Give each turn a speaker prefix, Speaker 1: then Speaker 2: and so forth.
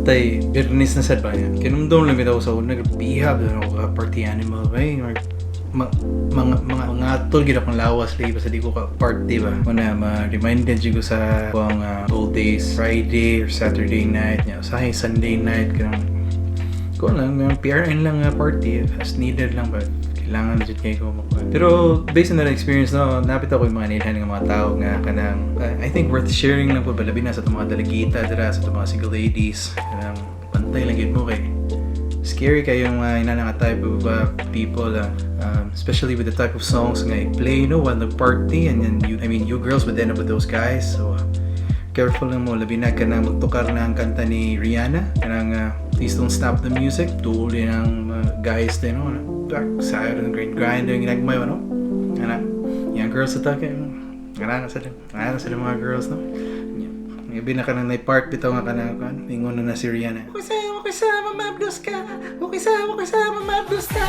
Speaker 1: tay Bernis na sad ba yan. Kinumdom lang bitaw sa una bihab na ako ka party animal ba mga atol gid akong lawas lagi basta di ko ka party ba. Una ma-reminded ko sa akong old days, Friday or Saturday night, usahay Sunday night kanang ko lang mga PRN lang party as needed lang ba. Kailangan legit kayo ko makuha. Pero based on that experience, no, napit ako yung mga nilhan ng mga tao nga kanang I think worth sharing lang po ba labi na sa itong mga dalagita dira sa itong mga single ladies kanang pantay lang yun mo kay scary kayong inanang type of people especially with the type of songs nga i-play while nag-party and then you girls would end up with those guys so careful lang mo labi na kanang magtukar na ang kanta ni Rihanna kanang please don't stop the music tuloy ng guys din back side and grinder yung ginagmay yung girls sa takin nga sa mga girls no maybe na kanang na-part bitaw nga kanang ingon na si Rihanna okay sa mamabdos ka okay sa mamabdos ka